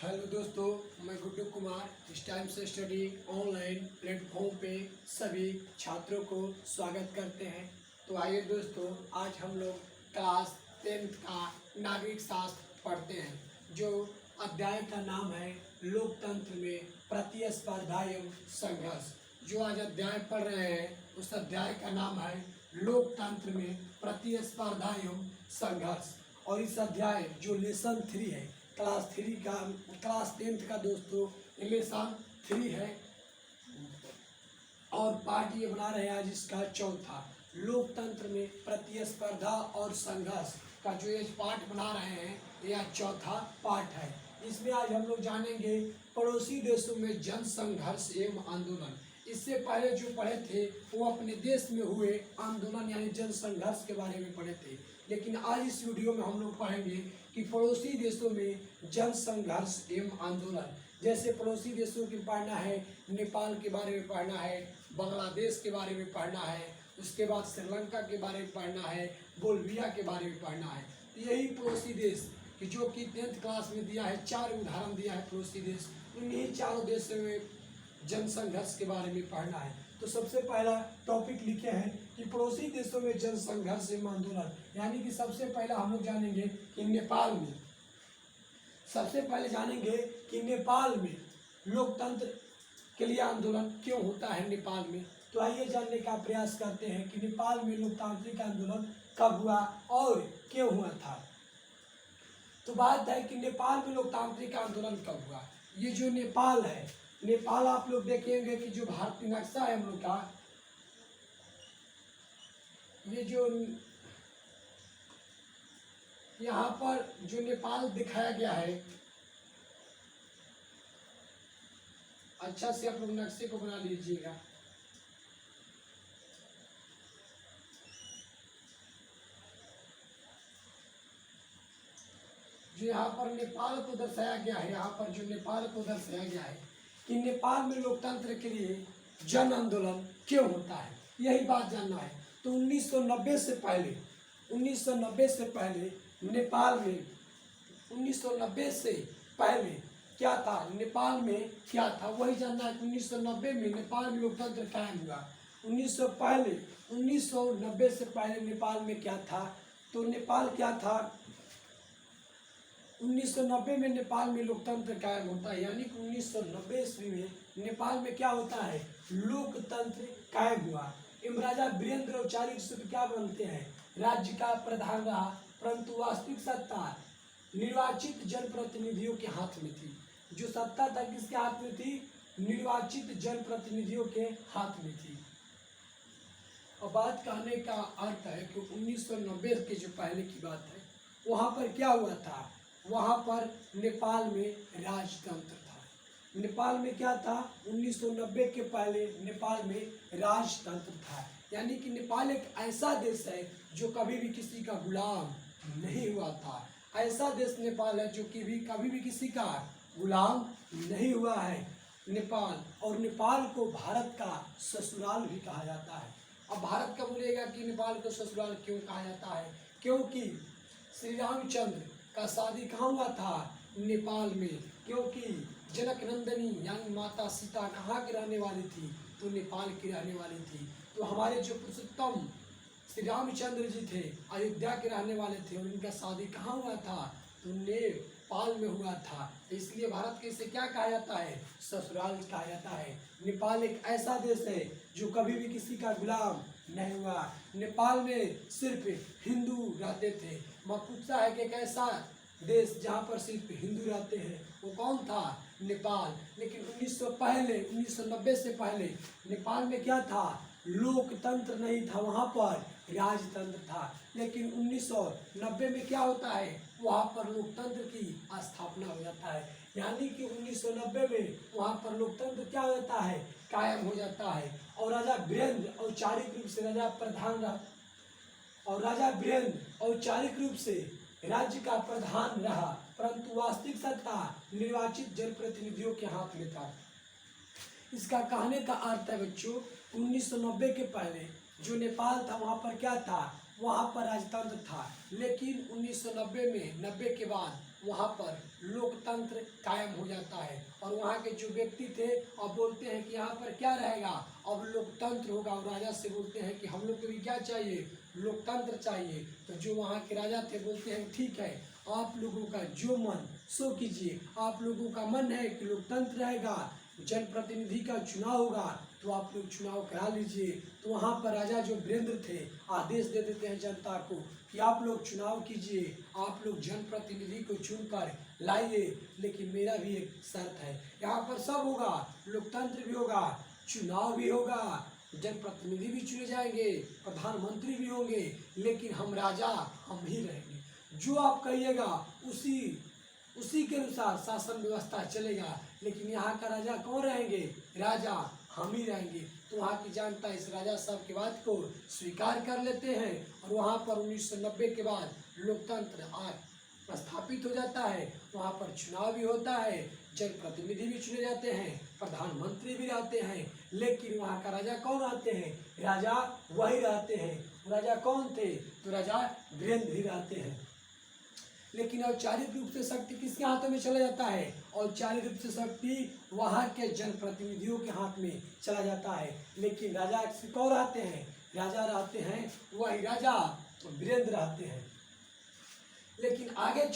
Hello दोस्तों, मैं गुड्डू कुमार इस टाइम से स्टडी ऑनलाइन प्लेटफॉर्म पे सभी छात्रों को स्वागत करते हैं। तो आइए दोस्तों, आज हम लोग क्लास 10th का नागरिक शास्त्र पढ़ते हैं, जो अध्याय का नाम है लोकतंत्र में प्रतिस्पर्धा एवं संघर्ष। जो आज अध्याय पढ़ रहे हैं उस अध्याय का नाम है लोकतंत्र में प्रतिस्पर्धा एवं संघर्ष। और इस अध्याय जो लेसन 3 है, क्लास 10th का दोस्तों लेसन 3 है, और पार्ट ये बना रहे हैं आज इसका चौथा। लोकतंत्र में प्रतिस्पर्धा और संघर्ष का जो ये पार्ट बना रहे हैं, यह चौथा पार्ट है। इसमें आज हम लोग जानेंगे पड़ोसी देशों में जन संघर्ष एवं आंदोलन। इससे पहले जो पढ़े थे वो अपने देश में हुए आंदोलन यानी जन संघर्ष के बारे में पढ़े थे, लेकिन आज इस वीडियो में हम लोग पढ़ेंगे कि पड़ोसी देशों में जन संघर्ष एवं आंदोलन। जैसे पड़ोसी देशों की पढ़ना है, नेपाल के बारे में पढ़ना है, बांग्लादेश के बारे में पढ़ना है, उसके बाद श्रीलंका के बारे में पढ़ना है, बोल्विया के बारे में पढ़ना है। यही पड़ोसी देश कि जो कि 10th क्लास में दिया है, 4 उदाहरण दिया है पड़ोसी देश, उन्हीं चारों देशों में जन संघर्ष के बारे में पढ़ना है। तो सबसे पहला टॉपिक लिखे हैं कि पड़ोसी देशों में जन संघर्ष एवं आंदोलन, यानी कि सबसे पहला हम लोग जानेंगे कि नेपाल में, सबसे पहले जानेंगे कि नेपाल में लोकतंत्र के लिए आंदोलन क्यों होता है नेपाल में। तो आइए जानने का प्रयास करते हैं कि नेपाल में लोकतांत्रिक आंदोलन कब हुआ और क्यों हुआ था। तो बात है कि नेपाल में लोकतांत्रिक आंदोलन कब हुआ। ये जो नेपाल है, नेपाल आप लोग देखेंगे कि जो भारतीय नक्शा है हम लोग का, ये जो यहाँ पर जो नेपाल दिखाया गया है, अच्छा से आप लोग नक्शे को बना लीजिएगा। जो यहाँ पर नेपाल को दर्शाया गया है, यहाँ पर जो नेपाल को दर्शाया गया है कि नेपाल में लोकतंत्र के लिए जन आंदोलन क्यों होता है, यही बात जानना है। तो 1990 से पहले, 1990 से पहले नेपाल में, 1990 से पहले क्या था, नेपाल में क्या था वही जानना है। 1990 में नेपाल में लोकतंत्र कायम हुआ। 1990 से पहले नेपाल में क्या था, तो नेपाल क्या था, 1990 में नेपाल में लोकतंत्र कायम होता है, यानी कि 1990 ईस्वी में नेपाल में क्या होता है, लोकतंत्र कायम हुआ। महाराजा वीरेंद्र औपचारिक रूप से क्या बनते हैं, राज्य का प्रधान रहा, परंतु वास्तविक सत्ता निर्वाचित जनप्रतिनिधियों के हाथ में थी। जो सत्ता था किसके हाथ में थी, निर्वाचित जनप्रतिनिधियों के हाथ में थी। और बात कहने का अर्थ है कि 1990 के जो पहले की बात है, वहाँ पर क्या हुआ था, वहाँ पर नेपाल में राजतंत्र था। नेपाल में क्या था, 1990 के पहले नेपाल में राजतंत्र था, यानी कि नेपाल एक ऐसा देश है जो कभी भी किसी का गुलाम नहीं हुआ था। ऐसा देश नेपाल है जो कि कभी भी किसी का गुलाम नहीं हुआ है नेपाल। और नेपाल को भारत का ससुराल भी कहा जाता है। अब भारत का बोलेगा कि नेपाल को ससुराल क्यों कहा जाता है, क्योंकि श्री रामचंद्र का शादी कहाँ हुआ था, नेपाल में। क्योंकि जनक नंदनी यानी माता सीता कहाँ की रहने वाली थी, तो नेपाल की रहने वाली थी। तो हमारे जो पुरुषोत्तम श्री रामचंद्र जी थे, अयोध्या के रहने वाले थे, और उनका शादी कहाँ हुआ था, तो नेपाल में हुआ था। इसलिए भारत के इसे क्या कहा जाता है, ससुराल कहा जाता है। नेपाल एक ऐसा देश है जो कभी भी किसी का गुलाम नहीं हुआ। नेपाल में सिर्फ हिंदू रहते थे। मैं पूछता है कि एक ऐसा देश जहाँ पर सिर्फ हिंदू रहते हैं, वो कौन था, नेपाल। लेकिन 1990 से पहले नेपाल में क्या था, लोकतंत्र नहीं था, वहाँ पर राजतंत्र था। लेकिन 1990 में क्या होता है, वहाँ पर लोकतंत्र की स्थापना हो जाता है, यानी कि 1990 में वहाँ पर लोकतंत्र क्या हो जाता है, कायम हो जाता है। और राजा वीरेंद्र औपचारिक रूप से राजा प्रधान रहा, और राजा वीरेंद्र औपचारिक रूप से राज्य का प्रधान रहा, परंतु वास्तविक सत्ता निर्वाचित जनप्रतिनिधियों के हाथ में था। इसका कहने का अर्थ है बच्चों, 1990 के पहले जो नेपाल था वहाँ पर क्या था, वहाँ पर राजतंत्र था। लेकिन 1990 में, 90 के बाद वहाँ पर लोकतंत्र कायम हो जाता है। और वहाँ के जो व्यक्ति थे अब बोलते हैं कि यहाँ पर क्या रहेगा, अब लोकतंत्र होगा। और राजा से बोलते हैं कि हम लोग को भी क्या चाहिए, लोकतंत्र चाहिए। तो जो वहाँ के राजा थे बोलते हैं ठीक है, आप लोगों का जो मन सो कीजिए। आप लोगों का मन है कि लोकतंत्र रहेगा, जनप्रतिनिधि का चुनाव होगा, तो आप लोग चुनाव करा लीजिए। तो वहाँ पर राजा जो वीरेंद्र थे आदेश दे देते हैं जनता को कि आप लोग चुनाव कीजिए, आप लोग जनप्रतिनिधि को चुनकर लाइए, लेकिन मेरा भी एक शर्त है, यहाँ पर सब होगा, लोकतंत्र भी होगा, चुनाव भी होगा, जनप्रतिनिधि भी चुने जाएंगे, प्रधानमंत्री भी होंगे, लेकिन हम राजा हम ही रहेंगे। जो आप कहिएगा उसी के अनुसार शासन व्यवस्था चलेगा। लेकिन यहाँ का राजा कौन रहेंगे, राजा हम ही रहेंगे। तो वहाँ की जनता इस राजा साहब की बात को स्वीकार कर लेते हैं। और वहाँ पर 1990 के बाद लोकतंत्र स्थापित हो जाता है। वहाँ पर चुनाव भी होता है, जनप्रतिनिधि भी चुने जाते हैं, प्रधानमंत्री भी रहते हैं। लेकिन वहाँ का राजा कौन रहते हैं, राजा वही रहते हैं। राजा कौन थे, तो राजा वीरेंद्र ही रहते हैं। लेकिन औपचारिक रूप से शक्ति किसके हाथों में चला जाता है, औपचारिक रूप से शक्ति वहाँ के जनप्रतिनिधियों के हाथ में चला जाता है। लेकिन राजा कौन रहते हैं, राजा रहते हैं वही राजा वीरेंद्र रहते हैं। लेकिन आगे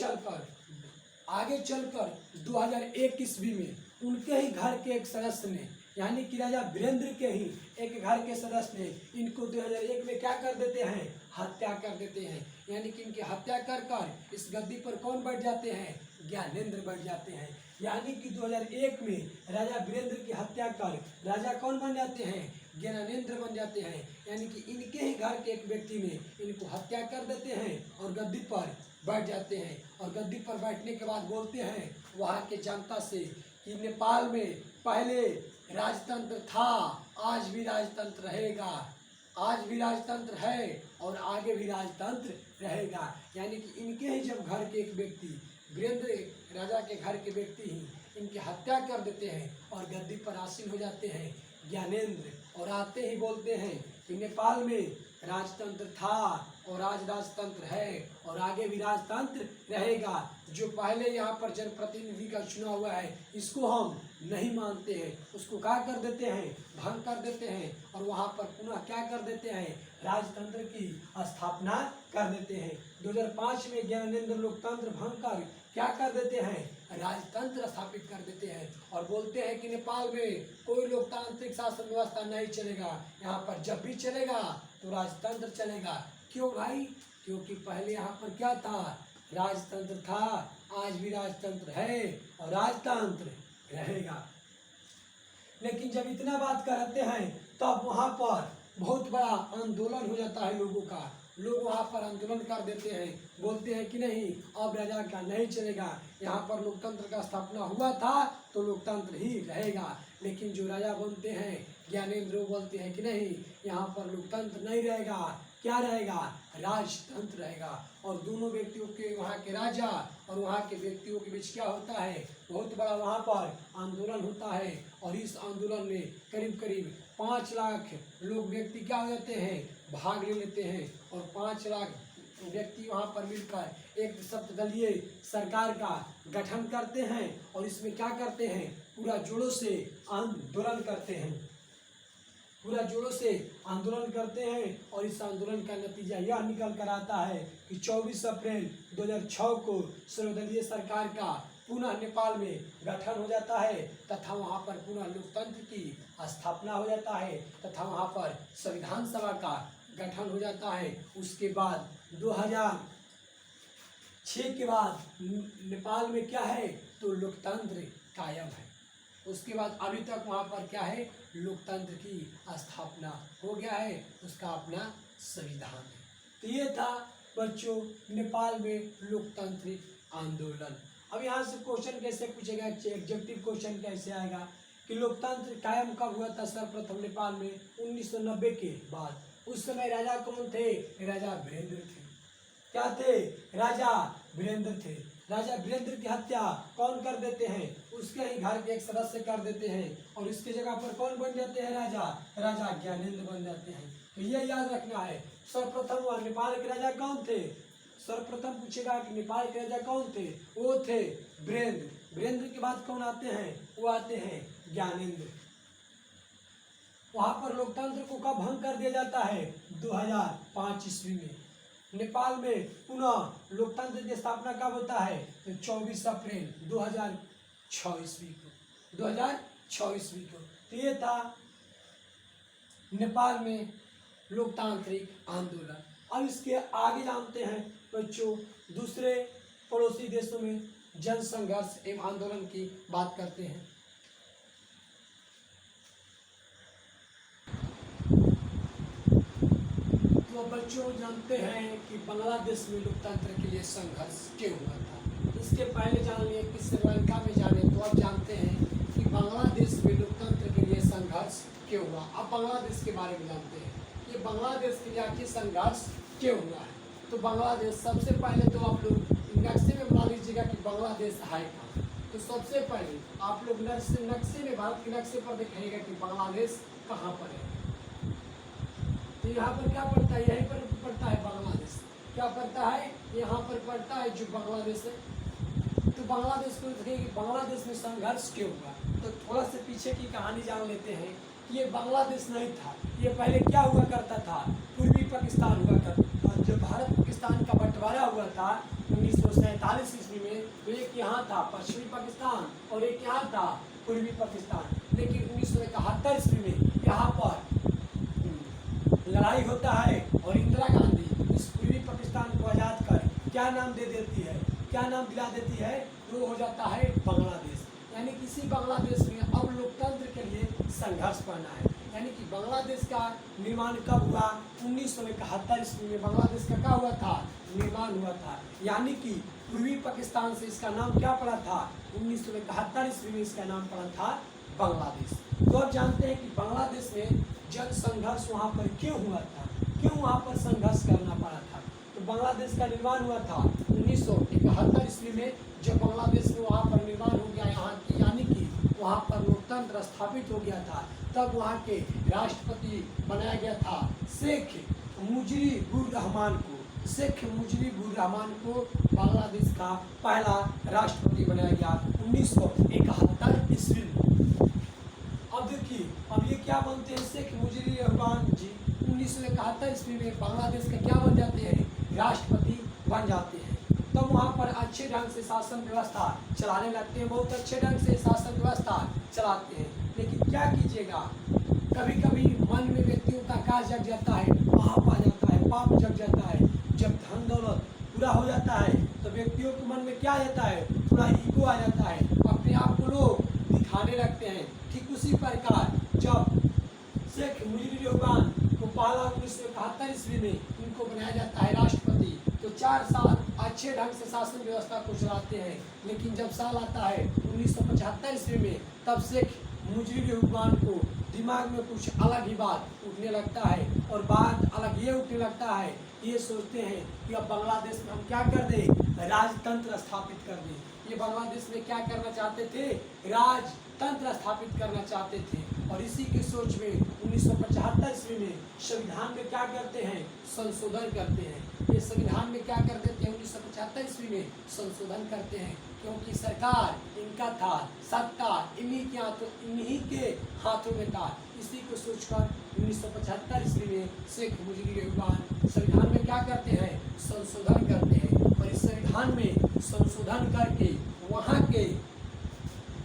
चलकर 2001 ईस्वी में उनके ही घर के एक सदस्य ने, यानी कि राजा वीरेंद्र के ही एक घर के सदस्य ने इनको 2001 में क्या कर देते हैं, हत्या कर देते हैं। यानी कि इनकी हत्या कर इस गद्दी पर कौन बैठ जाते हैं, ज्ञानेंद्र बैठ जाते हैं। यानी कि 2001 में राजा वीरेंद्र की हत्या कर राजा कौन बन जाते हैं, ज्ञानेंद्र बन जाते हैं। यानी कि इनके ही घर के एक व्यक्ति ने इनको हत्या कर देते हैं और गद्दी पर बैठ जाते हैं। और गद्दी पर बैठने के बाद बोलते हैं वहाँ के जनता से कि नेपाल में पहले राजतंत्र था, आज भी राजतंत्र रहेगा, आज भी राजतंत्र है और आगे भी राजतंत्र रहेगा। यानी कि इनके ही जब घर के एक व्यक्ति, वीरेंद्र राजा के घर के व्यक्ति ही इनकी हत्या कर देते हैं और गद्दी पर आसीन हो जाते हैं ज्ञानेंद्र। और आते ही बोलते हैं कि नेपाल में राजतंत्र था और आज राजतंत्र है और आगे भी राजतंत्र रहेगा। जो पहले यहाँ पर जनप्रतिनिधि का चुनाव हुआ है इसको हम नहीं मानते हैं, उसको क्या कर देते हैं, भंग कर देते हैं। और वहाँ पर पुनः क्या कर देते हैं, राजतंत्र की स्थापना कर देते हैं। 2005 में ज्ञानेंद्र लोकतंत्र भंग कर क्या कर देते हैं, राजतंत्र स्थापित कर देते हैं। और बोलते हैं कि नेपाल में कोई लोकतांत्रिक शासन व्यवस्था नहीं चलेगा, यहाँ पर जब भी चलेगा तो राजतंत्र चलेगा। क्यों भाई, क्योंकि पहले यहाँ पर क्या था, राजतंत्र था, आज भी राजतंत्र है और राजतंत्र रहेगा। लेकिन जब इतना बात करते हैं तब वहाँ पर बहुत बड़ा आंदोलन हो जाता है लोगों का। लोग वहाँ पर आंदोलन कर देते हैं, बोलते हैं कि नहीं अब राजा का नहीं चलेगा, यहाँ पर लोकतंत्र का स्थापना हुआ था तो लोकतंत्र ही रहेगा। लेकिन जो राजा बनते हैं ज्ञानेंद्र वो बोलते हैं कि नहीं यहाँ पर लोकतंत्र नहीं रहेगा, क्या रहेगा, राजतंत्र रहेगा। और दोनों व्यक्तियों के, वहाँ के राजा और वहाँ के व्यक्तियों के बीच क्या होता है, बहुत बड़ा वहाँ पर आंदोलन होता है। और इस आंदोलन में करीब करीब 5 लाख लोग व्यक्ति क्या हो जाते हैं, भाग ले लेते हैं। और 5 लाख व्यक्ति वहाँ पर मिलकर एक सप्तदलीय सरकार का गठन करते हैं। और इसमें क्या करते हैं, पूरा जोरों से आंदोलन करते हैं, पूरा जोरों से आंदोलन करते हैं। और इस आंदोलन का नतीजा यह निकल कर आता है कि 24 अप्रैल 2006 को सर्वदलीय सरकार का पुनः नेपाल में गठन हो जाता है तथा वहाँ पर पुनः लोकतंत्र की स्थापना हो जाता है तथा वहाँ पर संविधान सभा का गठन हो जाता है। उसके बाद 2006 के बाद नेपाल में क्या है, तो लोकतंत्र कायम है। उसके बाद अभी तक वहाँ पर क्या है, लोकतंत्र की स्थापना हो गया है, उसका अपना संविधान है। तो ये था बच्चों नेपाल में लोकतांत्रिक आंदोलन। अब यहाँ से क्वेश्चन कैसे पूछेगा, एग्जेक्टिव क्वेश्चन कैसे आएगा कि लोकतंत्र कायम कब हुआ था, सर्वप्रथम नेपाल में 1990 के बाद। उस समय राजा कौन थे, राजा वीरेंद्र थे। क्या थे, राजा वीरेंद्र थे। राजा वीरेंद्र की हत्या कौन कर देते हैं, उसके ही घर के एक सदस्य कर देते हैं। और इसके जगह पर कौन बन जाते हैं, राजा, राजा ज्ञानेंद्र बन जाते हैं। तो ये याद रखना है। सर्वप्रथम नेपाल के राजा कौन थे, सर्वप्रथम पूछेगा कि नेपाल के राजा कौन थे, वो थे वीरेंद्र। वीरेंद्र के बाद कौन आते हैं, वो आते हैं ज्ञानेंद्र। वहां पर लोकतंत्र को कब भंग कर दिया जाता है, 2005 ईस्वी में। नेपाल में पुनः लोकतंत्र की स्थापना कब होता है, तो 24 अप्रैल 2006 ईस्वी को, 2006 ईस्वी को। तो ये था नेपाल में लोकतांत्रिक आंदोलन। अब इसके आगे जानते हैं बच्चों, दूसरे पड़ोसी देशों में जन संघर्ष एवं आंदोलन की बात करते हैं। तो बच्चों जानते हैं कि बांग्लादेश में लोकतंत्र के लिए संघर्ष क्यों हुआ था। इसके पहले जान लिए कि श्रीलंका में जाने, तो अब जानते हैं कि बांग्लादेश में लोकतंत्र के लिए संघर्ष क्यों हुआ। अब बांग्लादेश के बारे में जानते हैं कि बांग्लादेश के लिए आखिर संघर्ष क्यों हुआ है। तो बांग्लादेश, सबसे पहले तो आप लोग नक्शे में बना लीजिएगा कि बांग्लादेश है कहाँ। तो सबसे पहले आप लोग नक्शे में, भारत के नक्शे पर दिखाइएगा कि बांग्लादेश कहाँ पर है। तो यहाँ पर क्या पड़ता है, यहीं पर पड़ता है बांग्लादेश। क्या पड़ता है, यहाँ पर पड़ता है जो बांग्लादेश है। तो बांग्लादेश को देखिए कि बांग्लादेश में संघर्ष क्यों हुआ। तो थोड़ा सा पीछे की कहानी जान लेते हैं कि ये बांग्लादेश नहीं था, ये पहले क्या हुआ करता था, पूर्वी पाकिस्तान हुआ करता था। जब भारत पाकिस्तान का बंटवारा हुआ था 1947 ईस्वी में, तो एक यहाँ था पश्चिमी पाकिस्तान और एक यहाँ था पूर्वी पाकिस्तान। लेकिन 1971 ईस्वी में यहाँ पर लड़ाई होता है और इंदिरा गांधी इस पूर्वी पाकिस्तान को आज़ाद कर क्या नाम दे देती है, क्या नाम दिला देती है, वो हो जाता है बांग्लादेश। यानी किसी बांग्लादेश में अब लोकतंत्र के लिए संघर्ष करना है। यानी कि बांग्लादेश का निर्माण कब हुआ, 1971 ईस्वी में बांग्लादेश का क्या हुआ था, निर्माण हुआ था। यानी कि पूर्वी पाकिस्तान से इसका नाम क्या पड़ा था, 1971 ईस्वी में इसका नाम पड़ा था बांग्लादेश। तो अब जानते हैं कि बांग्लादेश में जन संघर्ष वहाँ पर क्यों हुआ था, क्यों वहाँ पर संघर्ष करना पड़ा था। तो बांग्लादेश का निर्माण हुआ था 1971 ईस्वी में, जब बांग्लादेश में वहाँ पर निर्माण हो गया यहाँ की, यानी कि वहाँ पर लोकतंत्र स्थापित हो गया था। तब वहाँ के राष्ट्रपति बनाया गया था शेख मुजीबुर रहमान को। शेख मुजीबुर रहमान को बांग्लादेश का पहला राष्ट्रपति बनाया गया 1971 ईस्वी में। अब देखिए, अब ये क्या बनते हैं, शेख मुजीबुर रहमान जी 1971 ईस्वी में बांग्लादेश का क्या बन जाते हैं, राष्ट्रपति बन जाते हैं। तब वहाँ पर अच्छे ढंग से शासन व्यवस्था चलाने लगते हैं, बहुत अच्छे ढंग से शासन व्यवस्था चलाते हैं। लेकिन क्या कीजिएगा, कभी कभी मन में व्यक्तियों का काज जग जाता है, पाप आ जाता है, पाप जग जाता है। जब धन दौलत पूरा हो जाता है तो व्यक्तियों के मन में क्या आ जाता है, थोड़ा ईगो आ जाता है, अपने आप को लोग दिखाने लगते हैं। ठीक उसी प्रकार जब शेख मुजीबुर रहमान को पहला 1971 ईस्वी में इनको बनाया जाता है राष्ट्रपति, तो 4 साल अच्छे ढंग से शासन व्यवस्था को चलाते हैं। लेकिन जब साल आता है 1975 ईस्वी में, तब शेख मुजीबुर रहमान को दिमाग में कुछ अलग ही बात उठने लगता है, और बात अलग ये उठने लगता है, ये सोचते हैं कि अब बांग्लादेश में हम क्या कर दें, राजतंत्र स्थापित कर दें। ये बांग्लादेश में क्या करना चाहते थे, राजतंत्र स्थापित करना चाहते थे। और इसी की सोच में 1975 ईस्वी में संविधान में क्या करते हैं, संशोधन करते हैं। ये संविधान में क्या कर देते हैं, 1975 ईस्वी में संशोधन करते हैं, क्योंकि सरकार इनका था, सत्ता इन्हीं के हाथों में था। इसी को सोचकर 1975 ईस्वी में शेख मुजीबुर रहमान संविधान में क्या करते हैं, संशोधन करते हैं। और इस संविधान में संशोधन करके वहाँ के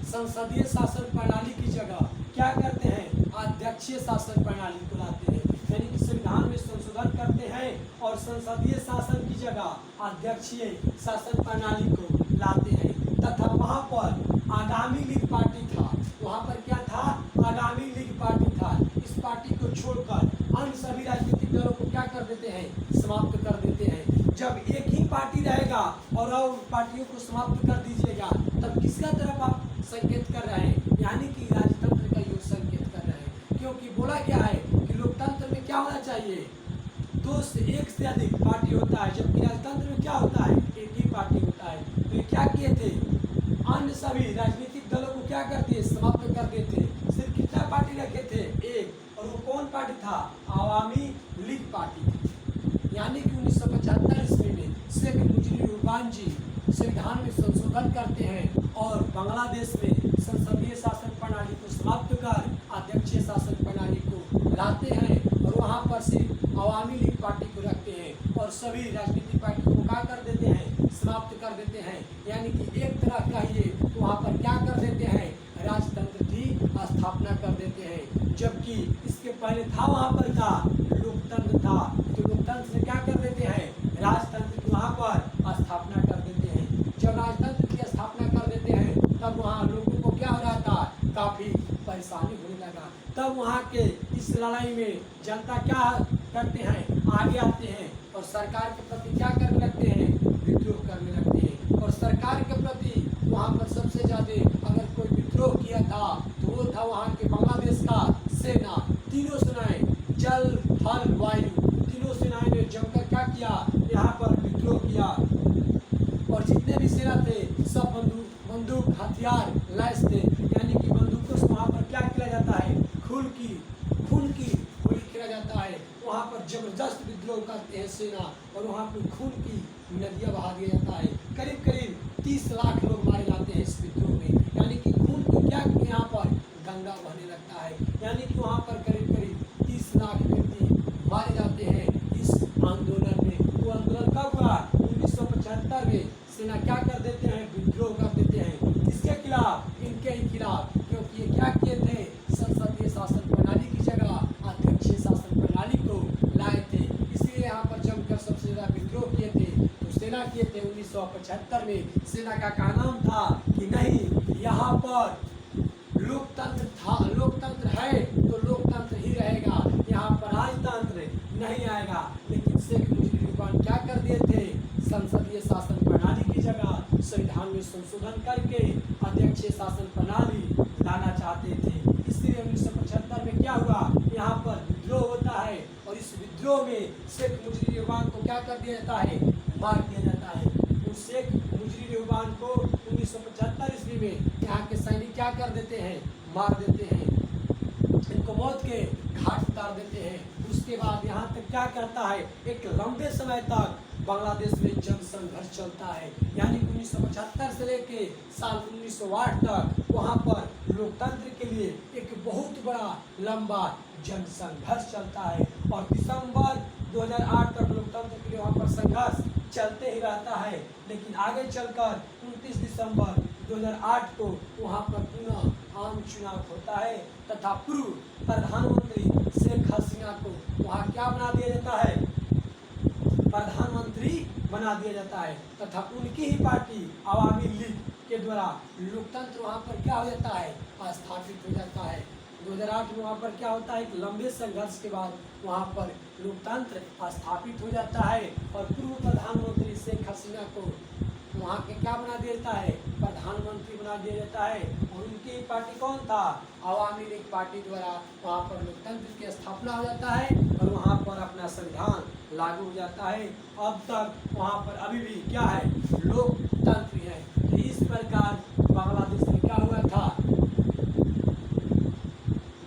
संसदीय शासन प्रणाली की जगह क्या करते हैं, अध्यक्षीय शासन प्रणाली को लाते हैं। यानी कि संविधान में संशोधन करते हैं और संसदीय शासन की जगह अध्यक्षीय शासन प्रणाली को लाते हैं। तथा वहाँ पर आगामी लीग पार्टी था, वहाँ पर क्या था, आगामी लीग पार्टी था। इस पार्टी को छोड़कर अन्य सभी राजनीतिक दलों को क्या कर देते हैं, समाप्त कर देते हैं। जब एक ही पार्टी रहेगा और पार्टियों को समाप्त कर दीजिएगा, तब किसका तरफ आप संकेत कर रहे हैं, यानी कि राजतंत्र का योग संकेत कर रहे हैं। क्योंकि बोला क्या है कि लोकतंत्र में क्या होना चाहिए, 2 से 1 से अधिक पार्टी होता है, जबकि राजतंत्र में क्या होता है, एक ही पार्टी होता है। तो ये क्या किए थे, अन्य सभी राजनीतिक दलों को क्या कर दिए, समाप्त कर देते। सिर्फ कितना पार्टी रखे थे, 1, और वो कौन पार्टी था, आवामी लीग पार्टी। यानी कि 1975 ईस्वी में शेख मुजीबुर रहमान जी संविधान में संशोधन करते हैं और बांग्लादेश में संसदीय शासन प्रणाली को समाप्त कर अध्यक्षीय शासन प्रणाली को लाते हैं और वहाँ पर सिर्फ अवामी लीग पार्टी को रखते हैं और सभी राजनीतिक पार्टी को क्या कर देते हैं, समाप्त कर देते हैं। यानी कि एक तरह कहिए तो वहाँ पर क्या कर देते हैं, राजतंत्र की स्थापना कर देते हैं। जबकि इसके पहले था वहाँ पर का लोकतंत्र था, तो लोकतंत्र से क्या कर देते हैं, राजतंत्र की वहाँ पर स्थापना कर देते हैं। जब राजतंत्र की स्थापना कर देते हैं तब वहाँ लोगों को क्या हो रहा था, काफी परेशानी होने लगा। तब वहाँ के इस लड़ाई में जनता क्या करते हैं, आगे आते हैं और सरकार के प्रति क्या करने लगते हैं, विद्रोह करने लगते हैं। और सरकार के प्रति वहाँ पर सबसे ज्यादा अगर कोई विद्रोह किया था तो वो था वहाँ के बांग्लादेश का सेना। तीनों सेनाएं, जल थल वायु, तीनों सेनाएं ने जमकर क्या किया, यहाँ पर विद्रोह किया। और जितने भी सेना थे सब बंदूक हथियार लैस थे। यानी कि बंदूकों से वहाँ पर क्या किया जाता है, खून की होली खेला जाता है। वहाँ पर जबरदस्त विद्रोह करते हैं सेना और वहाँ पर खून की नदियाँ बहा दिया जाता है। करीब करीब 30 लाख लोग मारे जाते हैं इस विद्रोह में। यानी कि खून की क्या यहाँ पर गंगा बहने लगता है। यानी कि वहाँ पर करीब 30 लाख व्यक्ति मारे जाते हैं इस आंदोलन में। वो आंदोलन कब हुआ, 1975 में। सेना क्या कर देते हैं, विद्रोह कर देते हैं। किसके खिलाफ, इनके ही खिलाफ, क्योंकि ये क्या किए थे, संसदीय शासन प्रणाली की जगह अध्यक्षीय शासन प्रणाली को लाए थे। इसलिए यहाँ पर जमकर सबसे ज्यादा विद्रोह किए थे। तो सेना किए थे 1975 में। सेना का नाम था कि नहीं, यहाँ पर लोकतंत्र था, लोकतंत्र है तो लोकतंत्र ही रहेगा, यहाँ पर राजतंत्र नहीं आएगा। लेकिन शेख मुजीबुर रहमान क्या कर दिए थे, संसदीय शासन प्रणाली की जगह संविधान में संशोधन करके अध्यक्षीय शासन प्रणाली लाना चाहते थे। इसलिए 1975 में क्या हुआ, यहाँ पर विद्रोह होता है और इस विद्रोह में शेख मुजीबुर रहमान को क्या कर दिया जाता है, मार दिया जाता है। उस शेख मुजीबुर रहमान को 1975 ईस्वी में यहाँ के सैनिक क्या कर देते हैं, मार देते हैं, इनको मौत के घाट उतार देते हैं। उसके बाद यहाँ तक क्या करता है, एक लंबे समय तक बांग्लादेश में जन संघर्ष चलता है। यानी 1975 से लेके साल 1908 तक वहाँ पर लोकतंत्र के लिए एक बहुत बड़ा लंबा जन संघर्ष चलता है। और दिसंबर 2008 तक लोकतंत्र के लिए वहाँ पर संघर्ष चलते ही रहता है। लेकिन आगे चलकर 29 दिसंबर 2008 को वहाँ पर पुनः आम चुनाव होता है तथा पूर्व प्रधानमंत्री शेख हसीना को वहाँ क्या बना दिया जाता है, प्रधानमंत्री बना दिया जाता है। तथा उनकी ही पार्टी अवामी लीग के द्वारा लोकतंत्र वहाँ पर क्या हो जाता है, स्थापित हो जाता है। 2008 में वहाँ पर क्या होता है, एक लंबे संघर्ष के बाद वहाँ पर लोकतंत्र स्थापित हो जाता है और पूर्व प्रधानमंत्री शेख हसीना को वहाँ के क्या बना दिया जाता है, प्रधानमंत्री बना दिया जाता है। और उनकी पार्टी कौन था, अवामी लीग पार्टी द्वारा वहाँ पर लोकतंत्र की स्थापना हो जाता है और वहाँ पर अपना संविधान लागू हो जाता है। अब तक वहाँ पर अभी भी क्या है, लोकतंत्र है। तो इस प्रकार बांग्लादेश में क्या हुआ था,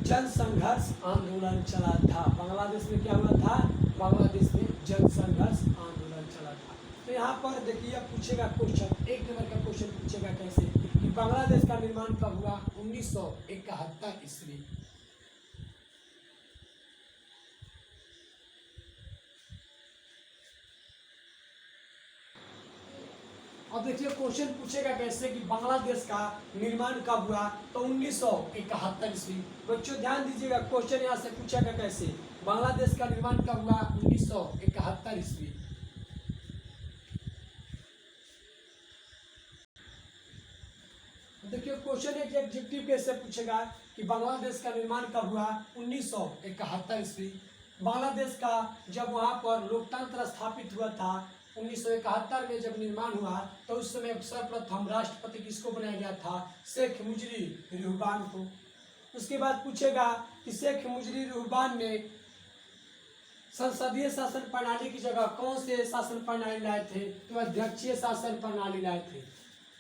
जन संघर्ष आंदोलन चला था। बांग्लादेश में क्या हुआ था, बांग्लादेश में जन संघर्ष आंदोलन चला था। तो यहाँ पर देखिए अब पूछेगा क्वेश्चन, एक नंबर का क्वेश्चन पूछेगा कैसे कि बांग्लादेश का निर्माण कब हुआ, 1971 ईस्वी। अब देखिए क्वेश्चन पूछेगा कैसे कि बांग्लादेश का निर्माण कब हुआ, तो 1971 ईस्वी। बच्चों ध्यान दीजिएगा, क्वेश्चन यहाँ से पूछेगा कैसे, बांग्लादेश का निर्माण कब हुआ, 1971 ईस्वी। देखिए क्वेश्चन एक एडजेक्टिव कैसे पूछेगा कि बांग्लादेश का निर्माण कब हुआ, 1971 ईस्वी। बांग्लादेश का जब वहाँ पर लोकतंत्र स्थापित हुआ था 1971 में जब निर्माण हुआ तो उस समय सर्वप्रथम राष्ट्रपति किसको बनाया गया था, शेख मुजीबुर रहमान को। उसके बाद पूछेगा कि शेख मुजीबुर रहमान ने संसदीय शासन प्रणाली की जगह कौन से शासन प्रणाली लाए थे, तो अध्यक्षीय शासन प्रणाली लाए थे।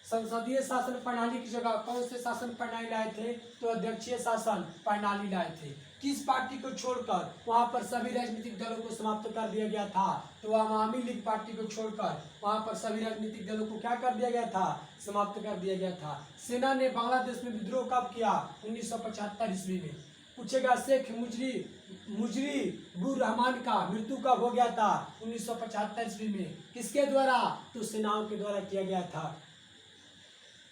संसदीय शासन प्रणाली की जगह कौन से शासन प्रणाली लाए थे, तो अध्यक्षीय शासन प्रणाली लाए थे। किस पार्टी को छोड़कर वहां पर सभी राजनीतिक दलों को समाप्त कर दिया गया था? तो आवामी लीग पार्टी को छोड़कर वहां पर सभी राजनीतिक दलों को क्या कर दिया गया था? समाप्त कर दिया गया था। सेना ने बांग्लादेश में विद्रोह कब किया? 1975 ईस्वी में। पूछेगा शेख मुजीबुर रहमान का मृत्यु कब हो गया था? 1975 ईस्वी में। किसके द्वारा? तो सेनाओं के द्वारा किया गया था।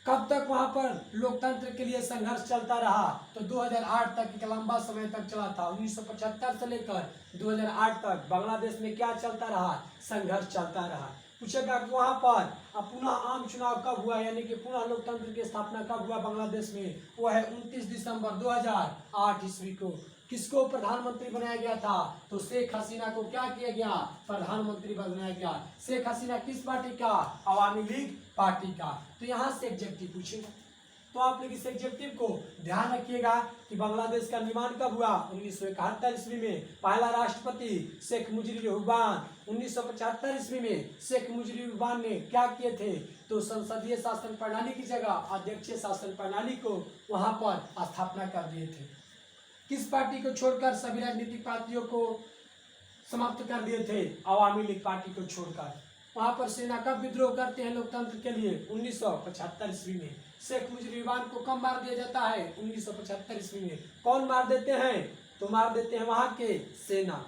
कब तक वहां पर लोकतंत्र के लिए संघर्ष चलता रहा? तो 2008 तक, एक लंबा समय तक चला था। 1975 से लेकर 2008 तक बांग्लादेश में क्या चलता रहा? संघर्ष चलता रहा। पूछेगा कि वहां पर पुनः आम चुनाव कब हुआ, यानी कि पुनः लोकतंत्र की स्थापना कब हुआ बांग्लादेश में? वो है 29 दिसंबर 2008 ईस्वी को। किसको प्रधानमंत्री बनाया गया था? तो शेख हसीना को क्या किया गया? प्रधानमंत्री बनाया गया। शेख हसीना किस पार्टी का? आवामी लीग पार्टी का। तो यहाँ से एग्जेक्टिव पूछेगा, तो आप लोग इस एग्जेक्टिव को ध्यान रखिएगा कि बांग्लादेश का निर्माण कब हुआ? 1971 ईस्वी में। पहला राष्ट्रपति शेख मुजीबुर रहमान। 1975 ईस्वी में शेख मुजीबुर रहमान ने क्या किए थे? तो संसदीय शासन प्रणाली की जगह अध्यक्षीय शासन प्रणाली को वहां पर स्थापना कर दिए थे। किस पार्टी को छोड़कर सभी राजनीतिक पार्टियों को समाप्त कर दिए थे? आवामी लीग पार्टी को छोड़कर। वहां पर सेना कब विद्रोह करते हैं लोकतंत्र के लिए? 1975 ईस्वी में। शेख मुजीबुर रहमान को कब मार दिया जाता है? 1975 ईस्वी में। कौन मार देते हैं? तो मार देते हैं वहां के सेना।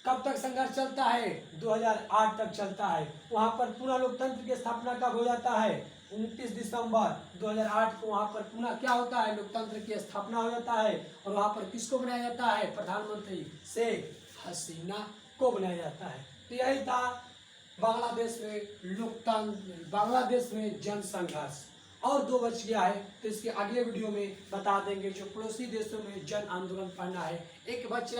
कब तक संघर्ष चलता है? 2008 तक चलता है। वहां पर पुनः लोकतंत्र की स्थापना कब हो जाता है? 29 दिसंबर 2008 को वहां पर पुनः क्या होता है? लोकतंत्र की स्थापना हो जाता है। और वहां पर किसको बनाया जाता है? प्रधानमंत्री शेख हसीना को बनाया जाता है। तो यही था बांग्लादेश में लोकतंत्र, बांग्लादेश में जन संघर्ष। और 2 बच गया है, तो इसके अगले वीडियो में बता देंगे जो पड़ोसी देशों में जन आंदोलन पढ़ना है। एक बच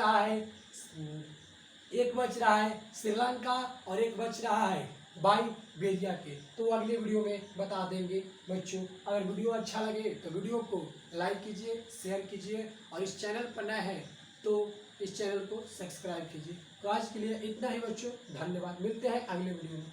रहा है श्रीलंका और एक बच रहा है बाइबेरिया के। तो अगले वीडियो में बता देंगे बच्चों। अगर वीडियो अच्छा लगे तो वीडियो को लाइक कीजिए, शेयर कीजिए, और इस चैनल पर नए हैं तो इस चैनल को सब्सक्राइब कीजिए। तो आज के लिए इतना ही बच्चों, धन्यवाद। मिलते हैं अगले वीडियो में।